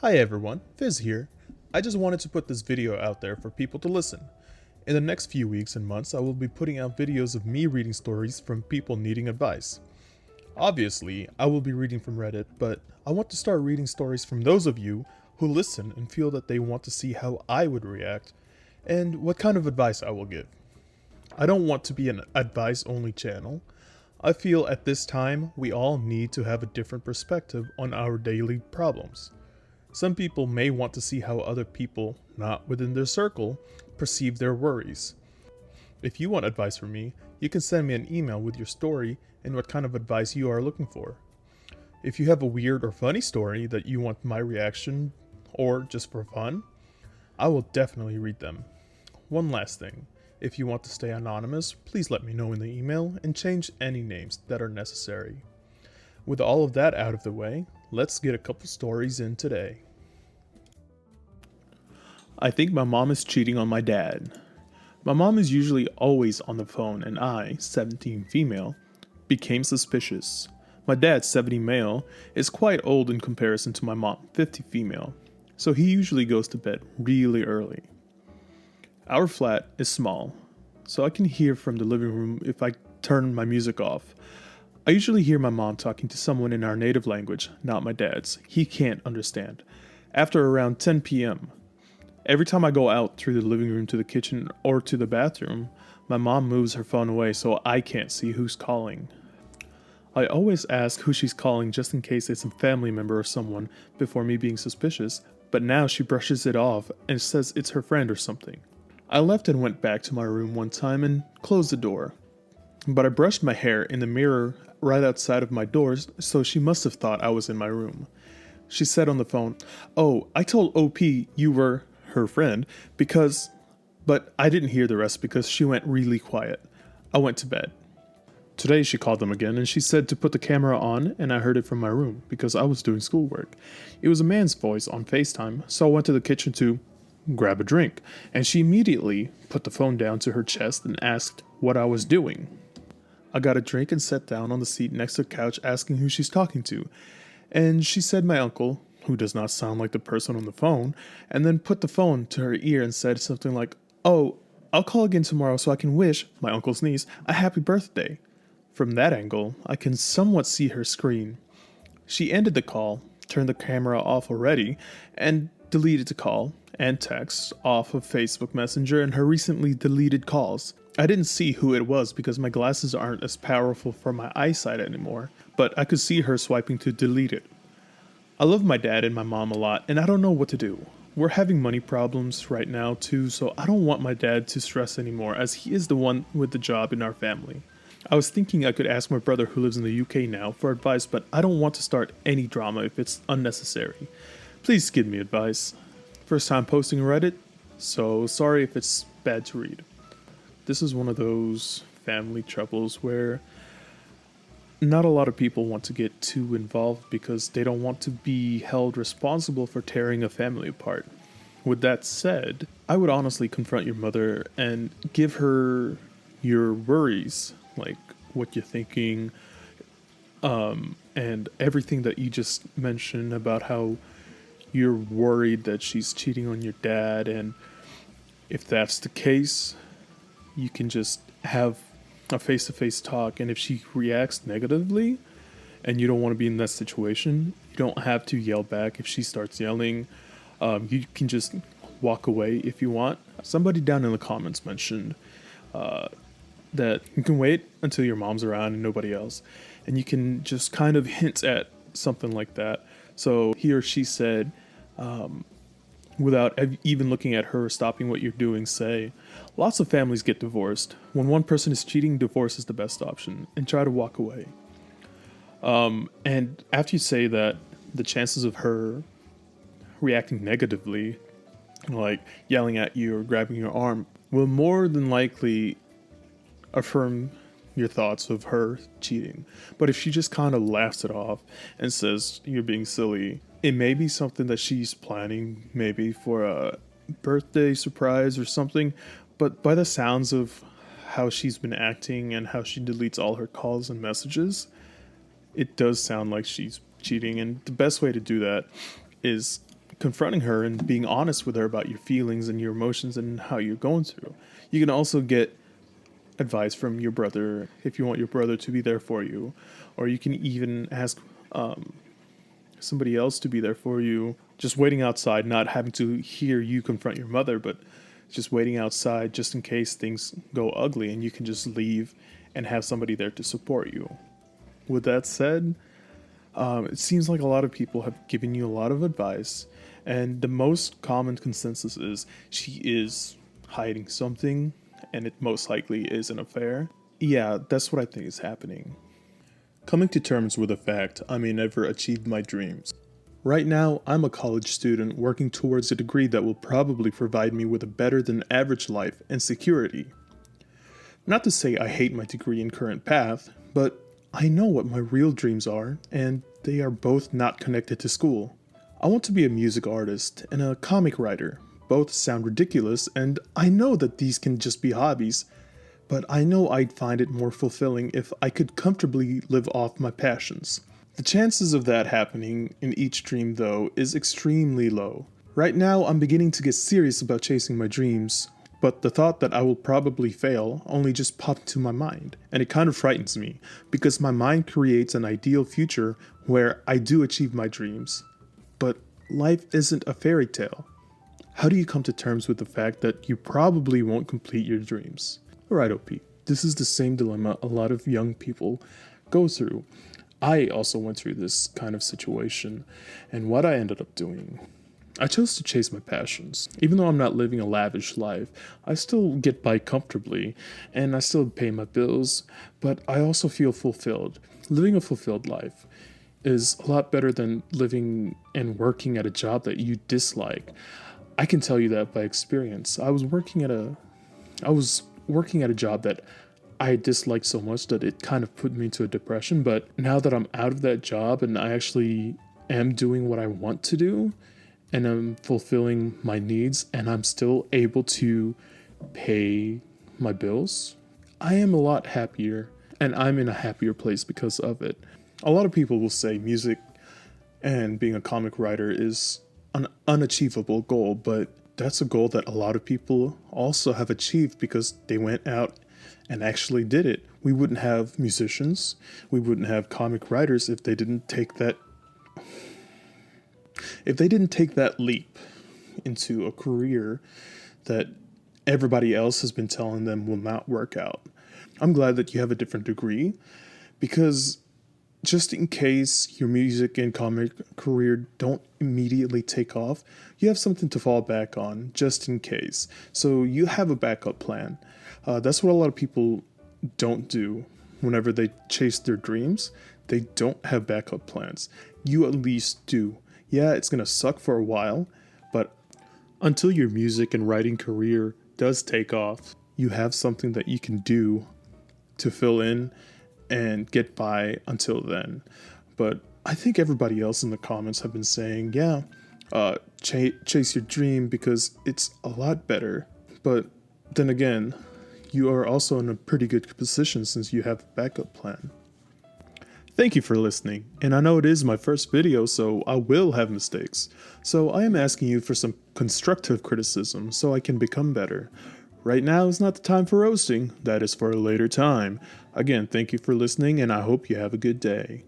Hi everyone, Fizz here. I just wanted to put this video out there for people to listen. In the next few weeks and months, I will be putting out videos of me reading stories from people needing advice. Obviously, I will be reading from Reddit, but I want to start reading stories from those of you who listen and feel that they want to see how I would react and what kind of advice I will give. I don't want to be an advice-only channel. I feel at this time we all need to have a different perspective on our daily problems. Some people may want to see how other people, not within their circle, perceive their worries. If you want advice from me, you can send me an email with your story and what kind of advice you are looking for. If you have a weird or funny story that you want my reaction, or just for fun, I will definitely read them. One last thing, if you want to stay anonymous, please let me know in the email and change any names that are necessary. With all of that out of the way, let's get a couple stories in today. I think my mom is cheating on my dad. My mom is usually always on the phone and I, 17 female, became suspicious. My dad, 70 male, is quite old in comparison to my mom, 50 female, so he usually goes to bed really early. Our flat is small, so I can hear from the living room if I turn my music off. I usually hear my mom talking to someone in our native language, not my dad's. He can't understand. After around 10 p.m., every time I go out through the living room to the kitchen or to the bathroom, my mom moves her phone away so I can't see who's calling. I always ask who she's calling just in case it's a family member or someone before me being suspicious, but now she brushes it off and says it's her friend or something. I left and went back to my room one time and closed the door. But I brushed my hair in the mirror right outside of my doors, so she must have thought I was in my room. She said on the phone, "Oh, I told OP you were her friend because..." But I didn't hear the rest because she went really quiet. I went to bed. Today she called them again and she said to put the camera on, and I heard it from my room because I was doing schoolwork. It was a man's voice on FaceTime, so I went to the kitchen to grab a drink, and she immediately put the phone down to her chest and asked what I was doing. I got a drink and sat down on the seat next to the couch asking who she's talking to, and she said my uncle, who does not sound like the person on the phone, and then put the phone to her ear and said something like, "Oh, I'll call again tomorrow so I can wish my uncle's niece a happy birthday." From that angle, I can somewhat see her screen. She ended the call, turned the camera off already, and deleted the call and text off of Facebook Messenger and her recently deleted calls. I didn't see who it was because my glasses aren't as powerful for my eyesight anymore, but I could see her swiping to delete it. I love my dad and my mom a lot, and I don't know what to do. We're having money problems right now too, so I don't want my dad to stress anymore as he is the one with the job in our family. I was thinking I could ask my brother who lives in the UK now for advice, but I don't want to start any drama if it's unnecessary. Please give me advice. First time posting Reddit, so sorry if it's bad to read. This is one of those family troubles where not a lot of people want to get too involved because they don't want to be held responsible for tearing a family apart. With that said, I would honestly confront your mother and give her your worries, like what you're thinking, and everything that you just mentioned about how you're worried that she's cheating on your dad, and if that's the case, you can just have a face-to-face talk, and if she reacts negatively and you don't want to be in that situation, you don't have to yell back. If she starts yelling, you can just walk away if you want. Somebody down in the comments mentioned that you can wait until your mom's around and nobody else, and you can just kind of hint at something like that. So he or she said, without even looking at her or stopping what you're doing, say, "Lots of families get divorced. When one person is cheating, divorce is the best option," and try to walk away. And after you say that, the chances of her reacting negatively, like yelling at you or grabbing your arm, will more than likely affirm your thoughts of her cheating. But if she just kind of laughs it off and says you're being silly, it may be something that she's planning, maybe for a birthday surprise or something. But by the sounds of how she's been acting and how she deletes all her calls and messages, it does sound like she's cheating. And the best way to do that is confronting her and being honest with her about your feelings and your emotions and how you're going through. You can also get advice from your brother if you want your brother to be there for you, or you can even ask somebody else to be there for you. Just waiting outside, not having to hear you confront your mother, but just waiting outside just in case things go ugly and you can just leave and have somebody there to support you. With that said, it seems like a lot of people have given you a lot of advice, and the most common consensus is she is hiding something, and it most likely is an affair. Yeah, that's what I think is happening. Coming to terms with the fact I may never achieve my dreams. Right now, I'm a college student working towards a degree that will probably provide me with a better than average life and security. Not to say I hate my degree and current path, but I know what my real dreams are, and they are both not connected to school. I want to be a music artist and a comic writer. Both sound ridiculous, and I know that these can just be hobbies, but I know I'd find it more fulfilling if I could comfortably live off my passions. The chances of that happening in each dream, though, is extremely low. Right now, I'm beginning to get serious about chasing my dreams, but the thought that I will probably fail only just popped into my mind, and it kind of frightens me, because my mind creates an ideal future where I do achieve my dreams. But life isn't a fairy tale. How do you come to terms with the fact that you probably won't complete your dreams? Alright, OP, this is the same dilemma a lot of young people go through. I also went through this kind of situation, and what I ended up doing. I chose to chase my passions. Even though I'm not living a lavish life, I still get by comfortably, and I still pay my bills, but I also feel fulfilled. Living a fulfilled life is a lot better than living and working at a job that you dislike. I can tell you that by experience. I was working at a job that I disliked so much that it kind of put me into a depression, but now that I'm out of that job and I actually am doing what I want to do and I'm fulfilling my needs and I'm still able to pay my bills, I am a lot happier and I'm in a happier place because of it. A lot of people will say music and being a comic writer is an unachievable goal, but that's a goal that a lot of people also have achieved because they went out and actually did it. We wouldn't have musicians, we wouldn't have comic writers if they didn't take that leap into a career that everybody else has been telling them will not work out. I'm glad that you have a different degree, because just in case your music and comic career don't immediately take off, you have something to fall back on just in case. So you have a backup plan. That's what a lot of people don't do whenever they chase their dreams. They don't have backup plans. You at least do. Yeah, it's going to suck for a while, but until your music and writing career does take off, you have something that you can do to fill in and get by until then. But I think everybody else in the comments have been saying, yeah, chase your dream because it's a lot better. But then again, you are also in a pretty good position since you have a backup plan. Thank you for listening, and I know it is my first video, so I will have mistakes. So I am asking you for some constructive criticism so I can become better. Right now is not the time for roasting, that is for a later time. Again, thank you for listening, and I hope you have a good day.